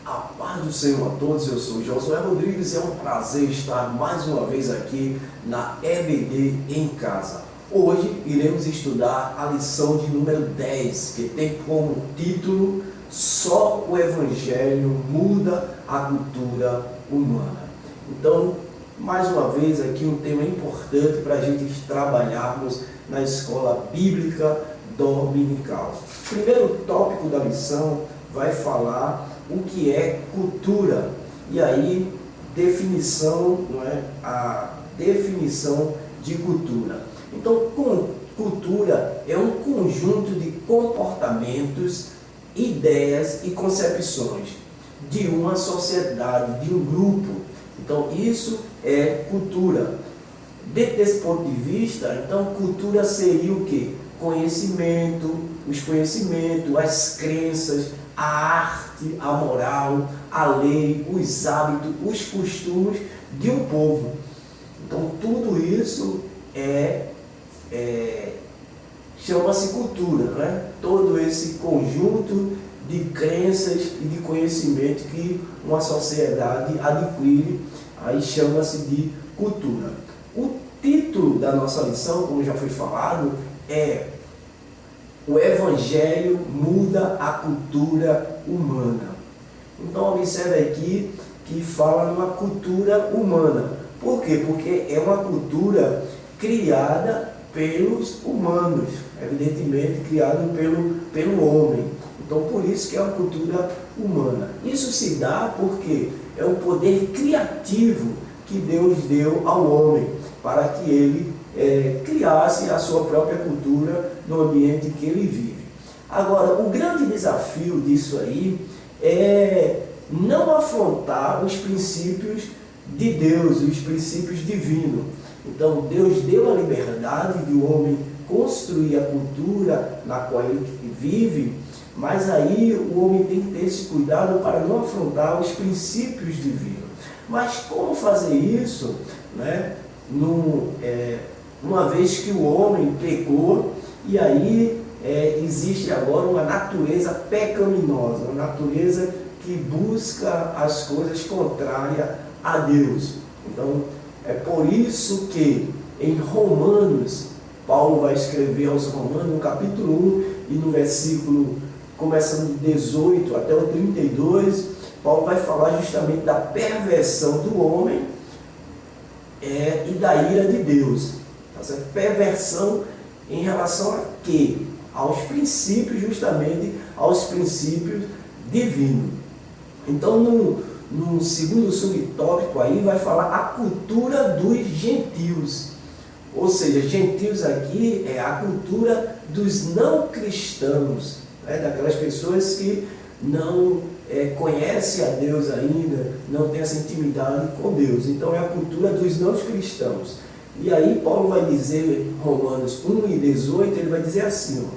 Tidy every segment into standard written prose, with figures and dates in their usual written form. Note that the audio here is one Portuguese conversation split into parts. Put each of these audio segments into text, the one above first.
A paz do Senhor a todos, eu sou Josué Rodrigues e é um prazer estar mais uma vez aqui na EBD em casa. Hoje iremos estudar a lição de número 10, que tem como título Só o Evangelho muda a cultura humana. Então, mais uma vez aqui um tema importante para a gente trabalharmos na escola bíblica dominical. O primeiro tópico da lição vai falar o que é cultura. E aí, definição, não é? A definição de cultura. Então, cultura é um conjunto de comportamentos, ideias e concepções de uma sociedade, de um grupo. Então, isso é cultura. Dentro desse ponto de vista, então, cultura seria o quê? Conhecimento, os conhecimentos, as crenças, a arte, a moral, a lei, os hábitos, os costumes de um povo. Então, tudo isso chama-se cultura, né? Todo esse conjunto de crenças e de conhecimento que uma sociedade adquire, aí chama-se de cultura. O título da nossa lição, como já foi falado, é O Evangelho muda a cultura humana. Então, observe aqui que fala numa cultura humana. Por quê? Porque é uma cultura criada pelos humanos, evidentemente criada pelo homem. Então, por isso que é uma cultura humana. Isso se dá porque é um poder criativo que Deus deu ao homem para que ele criasse a sua própria cultura no ambiente que ele vive. Agora, o grande desafio disso aí é não afrontar os princípios de Deus, os princípios divinos. Então, Deus deu a liberdade de o homem construir a cultura na qual ele vive, mas aí o homem tem que ter esse cuidado para não afrontar os princípios divinos. Mas como fazer isso, né? Uma vez que o homem pecou, e aí existe agora uma natureza pecaminosa, uma natureza que busca as coisas contrárias a Deus. Então, é por isso que em Romanos, Paulo vai escrever aos Romanos, no capítulo 1 e no versículo, começando do 18 até o 32, Paulo vai falar justamente da perversão do homem e da ira de Deus. Essa perversão em relação a quê? Aos princípios, justamente aos princípios divinos. Então, no segundo subtópico aí vai falar a cultura dos gentios. Ou seja, gentios aqui é a cultura dos não cristãos, né? Daquelas pessoas que não conhecem a Deus ainda, não têm essa intimidade com Deus. Então é a cultura dos não cristãos. E aí Paulo vai dizer, Romanos 1 e 18, ele vai dizer assim, ó,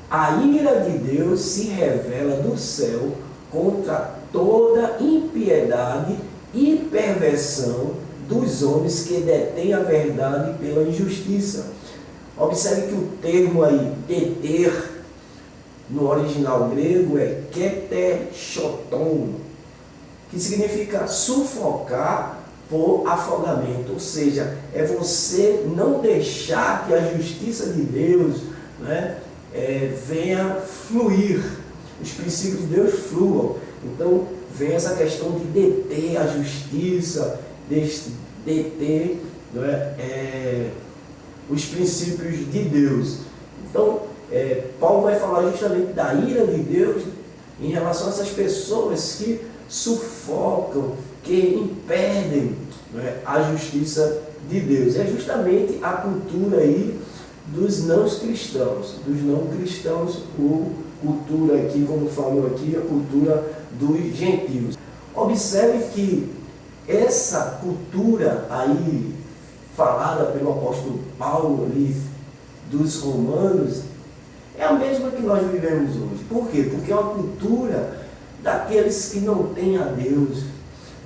a ira de Deus se revela do céu contra toda impiedade e perversão dos homens que detêm a verdade pela injustiça. Observe que o termo aí, deter, no original grego é ketechoton, que significa sufocar por afogamento, ou seja, é você não deixar que a justiça de Deus, né, venha fluir, os princípios de Deus fluam. Então, vem essa questão de deter a justiça, deter, não é, os princípios de Deus. Então, Paulo vai falar justamente da ira de Deus em relação a essas pessoas que sufocam, que impedem, não é, a justiça de Deus. É justamente a cultura aí dos não cristãos, ou cultura aqui, como falou aqui, a cultura dos gentios. Observe que essa cultura aí, falada pelo apóstolo Paulo ali, dos romanos, é a mesma que nós vivemos hoje. Por quê? Porque é uma cultura daqueles que não têm a Deus,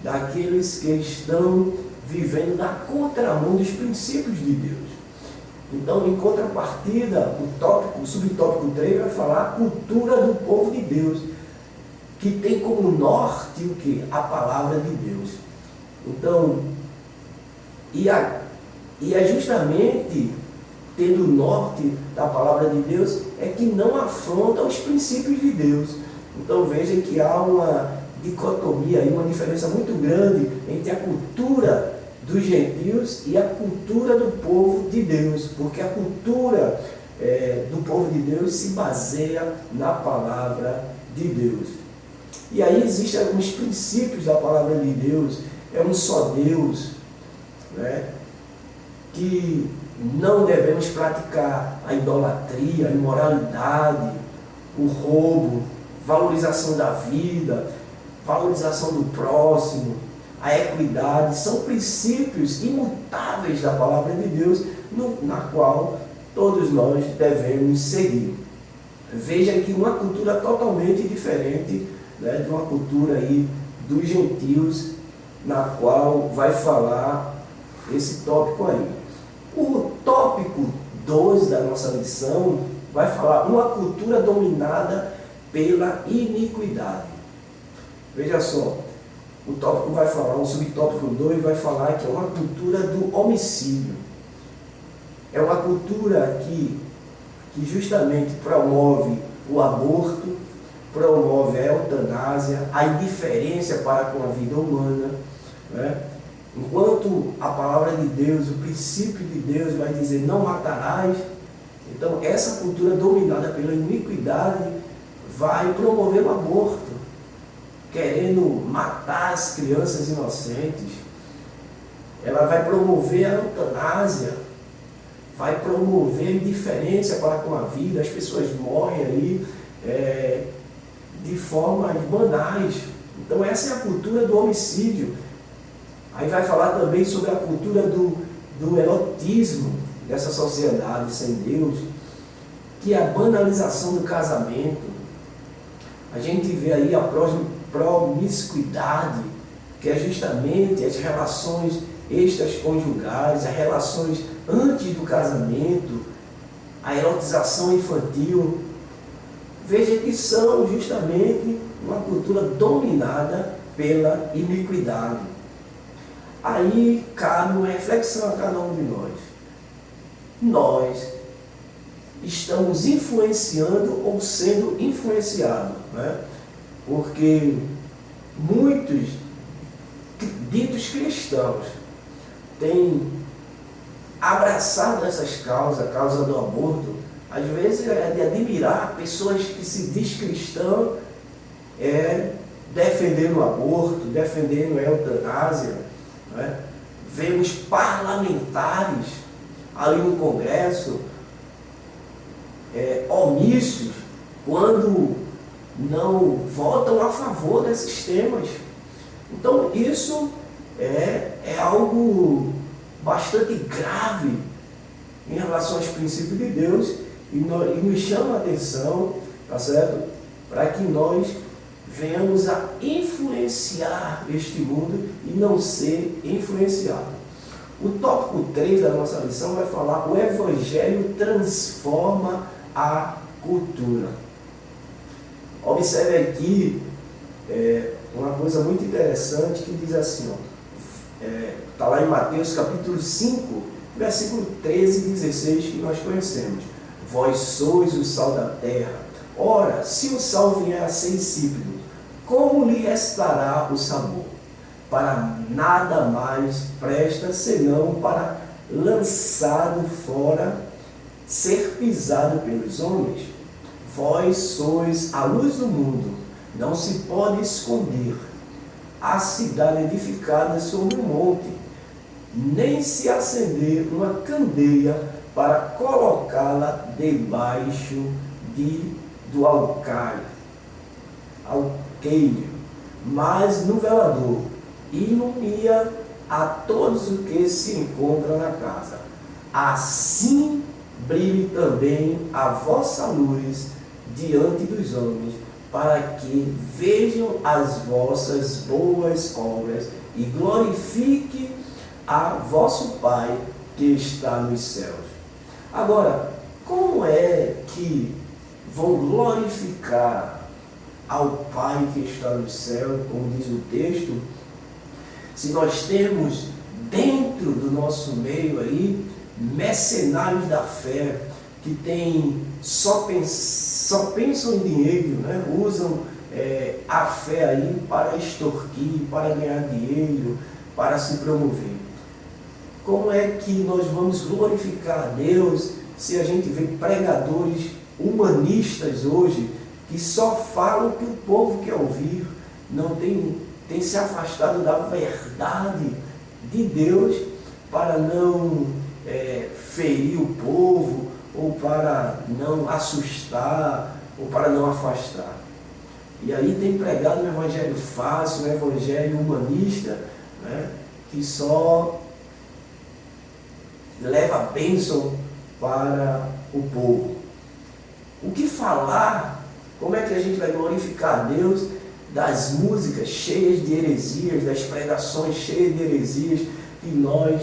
daqueles que estão vivendo na contramão dos princípios de Deus. Então, em contrapartida, o subtópico 3 vai falar a cultura do povo de Deus, que tem como norte o que? A palavra de Deus. Então, e é justamente tendo o norte da palavra de Deus é que não afronta os princípios de Deus. Então veja que há uma dicotomia, uma diferença muito grande entre a cultura dos gentios e a cultura do povo de Deus, porque a cultura do povo de Deus se baseia na palavra de Deus. E aí existem alguns princípios da palavra de Deus. É um só Deus, né? Que não devemos praticar a idolatria, a imoralidade, o roubo, valorização da vida, valorização do próximo, a equidade. São princípios imutáveis da palavra de Deus, na qual todos nós devemos seguir. Veja que uma cultura totalmente diferente, né, de uma cultura aí dos gentios, na qual vai falar esse tópico aí. O tópico 2 da nossa lição vai falar uma cultura dominada pela iniquidade. Veja só, o tópico vai falar, o subtópico 2 vai falar que é uma cultura do homicídio. É uma cultura que justamente promove o aborto, promove a eutanásia, a indiferença para com a vida humana, né? Enquanto a palavra de Deus, o princípio de Deus vai dizer não matarás, então essa cultura dominada pela iniquidade vai promover o aborto, querendo matar as crianças inocentes. Ela vai promover a eutanásia, vai promover indiferença para com a vida. As pessoas morrem aí de formas banais. Então essa é a cultura do homicídio. Aí vai falar também sobre a cultura do erotismo dessa sociedade sem Deus, que é a banalização do casamento. A gente vê aí a promiscuidade, que é justamente as relações extraconjugais, as relações antes do casamento, a erotização infantil. Veja que são justamente uma cultura dominada pela iniquidade. Aí cabe uma reflexão a cada um de nós. Nós estamos influenciando ou sendo influenciados, né? Porque muitos ditos cristãos têm abraçado essas causas, a causa do aborto. Às vezes é de admirar pessoas que se diz cristão defendendo o aborto, defendendo a eutanásia. Né? Vemos parlamentares ali no Congresso omissos quando não votam a favor desses temas. Então isso é algo bastante grave em relação aos princípios de Deus e nos chama a atenção, tá certo? Para que nós venhamos a influenciar este mundo e não ser influenciado. O tópico 3 da nossa lição vai falar: o Evangelho transforma a cultura. Observe aqui uma coisa muito interessante que diz assim, está lá em Mateus capítulo 5, versículo 13 e 16, que nós conhecemos. Vós sois o sal da terra. Ora, se o sal vier a ser insípido, como lhe restará o sabor? Para nada mais presta, senão para, lançado fora, ser pisado pelos homens. Vós sois a luz do mundo, não se pode esconder a cidade edificada sobre um monte, nem se acender uma candeia para colocá-la debaixo do alqueire, mas no velador, ilumina a todos os que se encontram na casa. Assim brilhe também a vossa luz diante dos homens, para que vejam as vossas boas obras e glorifique a vosso Pai que está nos céus. Agora, como é que vão glorificar ao Pai que está no céu, como diz o texto, se nós temos dentro do nosso meio aí mercenários da fé, que só pensam em dinheiro, né? Usam a fé aí para extorquir, para ganhar dinheiro, para se promover. Como é que nós vamos glorificar a Deus se a gente vê pregadores humanistas hoje que só falam o que o povo quer ouvir, não tem se afastado da verdade de Deus para não ferir o povo, ou para não assustar, ou para não afastar. E aí tem pregado um evangelho fácil, um evangelho humanista, né, que só leva a bênção para o povo. O que falar? Como é que a gente vai glorificar a Deus das músicas cheias de heresias, das pregações cheias de heresias que nós,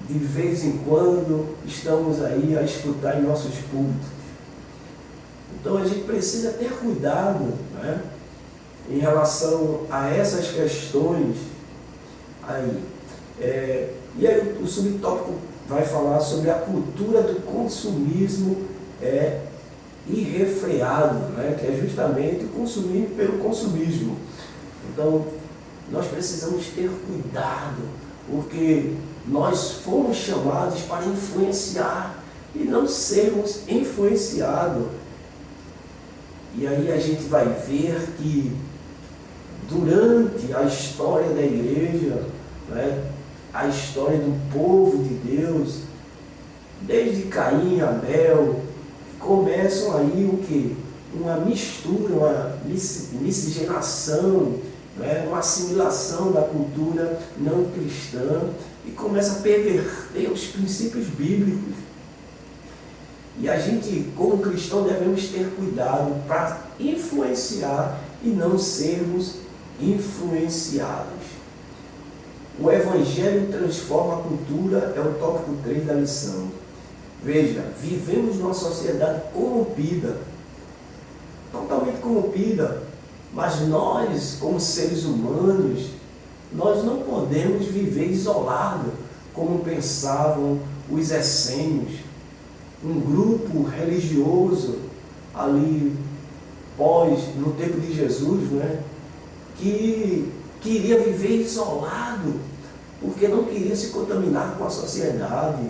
de vez em quando, estamos aí a escutar em nossos púlpitos? Então a gente precisa ter cuidado, né, em relação a essas questões aí. E aí o subtópico vai falar sobre a cultura do consumismo irrefreado, né, que é justamente consumir pelo consumismo. Então nós precisamos ter cuidado, porque nós fomos chamados para influenciar e não sermos influenciados. E aí a gente vai ver que durante a história da igreja, né, a história do povo de Deus, desde Caim e Abel, começam aí o quê? Uma mistura, uma miscigenação, né, uma assimilação da cultura não cristã, e começa a perverter os princípios bíblicos. E a gente, como cristão, devemos ter cuidado para influenciar e não sermos influenciados. O Evangelho transforma a cultura, é o tópico 3 da lição. Veja, vivemos numa sociedade corrompida, totalmente corrompida, mas nós, como seres humanos, nós não podemos viver isolados, como pensavam os essênios, um grupo religioso ali no tempo de Jesus, né, que queria viver isolado, porque não queria se contaminar com a sociedade.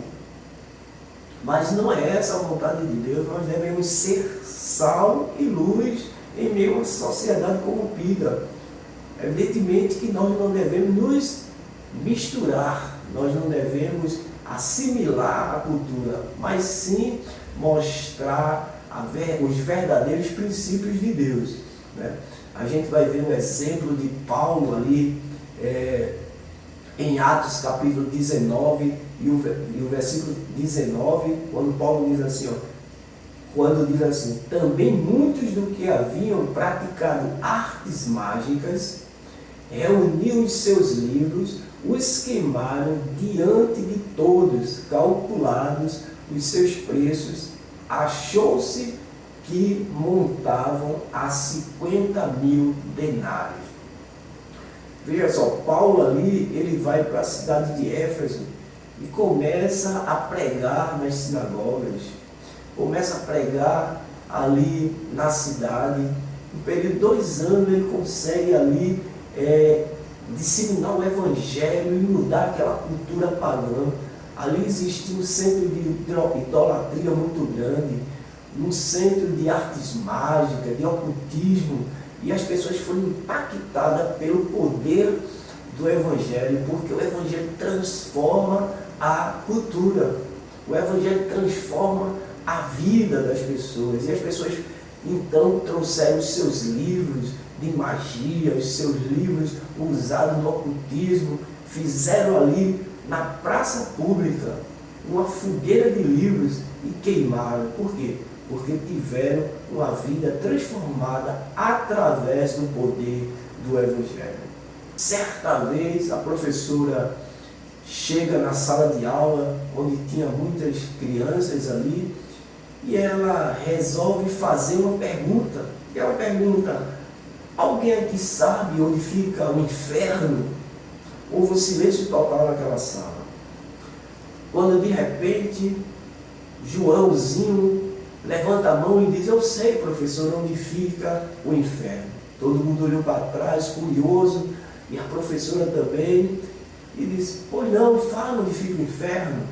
Mas não é essa a vontade de Deus. Nós devemos ser sal e luz em meio a uma sociedade corrompida. Evidentemente que nós não devemos nos misturar, nós não devemos assimilar a cultura, mas sim mostrar os verdadeiros princípios de Deus, né? A gente vai ver um exemplo de Paulo ali em Atos capítulo 19 e o versículo 19, quando Paulo diz assim, também muitos do que haviam praticado artes mágicas reuniu os seus livros, os queimaram diante de todos, calculados os seus preços, achou-se que montavam a 50.000 denários. Veja só, Paulo ali, ele vai para a cidade de Éfeso e começa a pregar nas sinagogas, começa a pregar ali na cidade. No período de 2 anos ele consegue ali disseminar o evangelho e mudar aquela cultura pagã. Ali existia um centro de idolatria muito grande, um centro de artes mágicas, de ocultismo, e as pessoas foram impactadas pelo poder do evangelho, porque o evangelho transforma a cultura, o evangelho transforma a vida das pessoas, e as pessoas então trouxeram os seus livros de magia, os seus livros usados no ocultismo, fizeram ali na praça pública uma fogueira de livros e queimaram. Por quê? Porque tiveram uma vida transformada através do poder do evangelho. Certa vez a professora chega na sala de aula, onde tinha muitas crianças ali, e ela resolve fazer uma pergunta. E ela pergunta: Alguém aqui sabe onde fica o inferno? Houve um silêncio total naquela sala. Quando de repente, Joãozinho levanta a mão e diz: eu sei, professor, onde fica o inferno. Todo mundo olhou para trás, curioso, e a professora também, e disse: pois não, fala onde fica o inferno.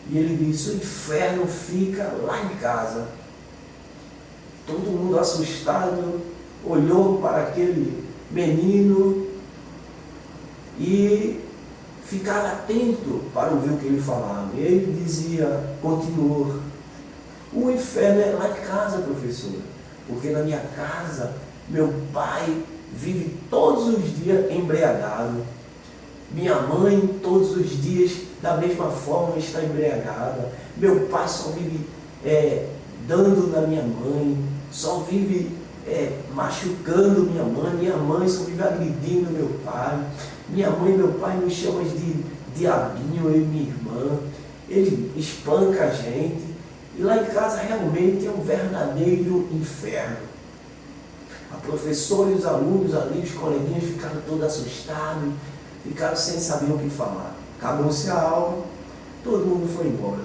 E ele disse: o inferno fica lá em casa. Todo mundo assustado olhou para aquele menino e ficaram atentos para ouvir o que ele falava. E ele dizia, continuou: o inferno é lá em casa, professora, porque na minha casa meu pai vive todos os dias embriagado. Minha mãe todos os dias da mesma forma está embriagada. Meu pai só vive dando na minha mãe, só vive machucando minha mãe só vive agredindo meu pai. Minha mãe e meu pai nos chamam de diabinho, eu e minha irmã. Ele espanca a gente. E lá em casa realmente é um verdadeiro inferno. A professora e os alunos ali, os coleguinhas, ficaram todos assustados, ficaram sem saber o que falar. Acabou-se a aula, todo mundo foi embora.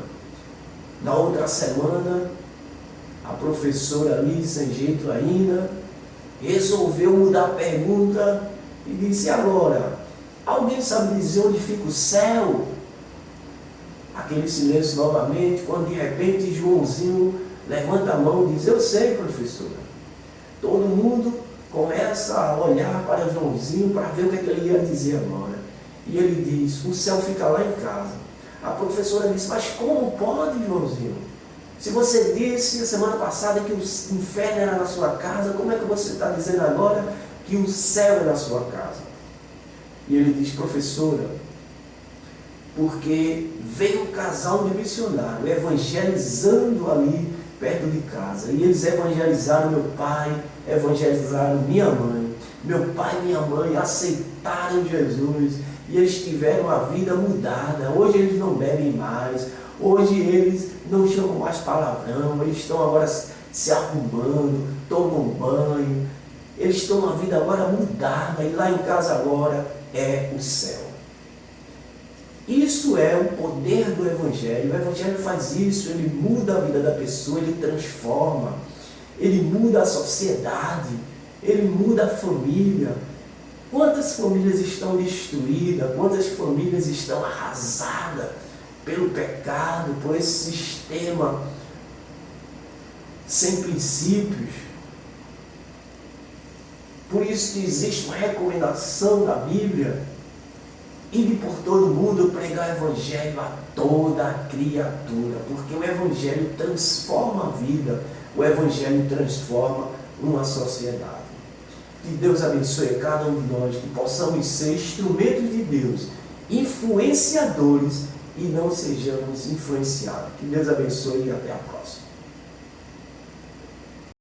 Na outra semana, a professora ali, sem jeito ainda, resolveu mudar a pergunta e disse: agora, alguém sabe dizer onde fica o céu? Aquele silêncio novamente, quando de repente Joãozinho levanta a mão e diz: eu sei, professora. Todo mundo começa a olhar para Joãozinho para ver o que ele ia dizer agora. E ele diz: o céu fica lá em casa. A professora disse: mas como pode, Joãozinho? Se você disse a semana passada que o inferno era na sua casa, como é que você está dizendo agora que o céu é na sua casa? E ele diz: professora, porque veio um casal de missionários evangelizando ali perto de casa. E eles evangelizaram meu pai, evangelizaram minha mãe. Meu pai e minha mãe aceitaram Jesus e eles tiveram a vida mudada. Hoje eles não bebem mais, hoje eles não chamam mais palavrão, eles estão agora se arrumando, tomam banho, eles estão uma vida agora mudada e lá em casa agora é o céu. Isso é o poder do Evangelho. O Evangelho faz isso, ele muda a vida da pessoa, ele transforma, ele muda a sociedade, ele muda a família. Quantas famílias estão destruídas, quantas famílias estão arrasadas pelo pecado, por esse sistema sem princípios. Por isso que existe uma recomendação da Bíblia: ide por todo mundo pregar o Evangelho a toda a criatura, porque o Evangelho transforma a vida, o Evangelho transforma uma sociedade. Que Deus abençoe a cada um de nós, que possamos ser instrumentos de Deus, influenciadores e não sejamos influenciados. Que Deus abençoe e até a próxima.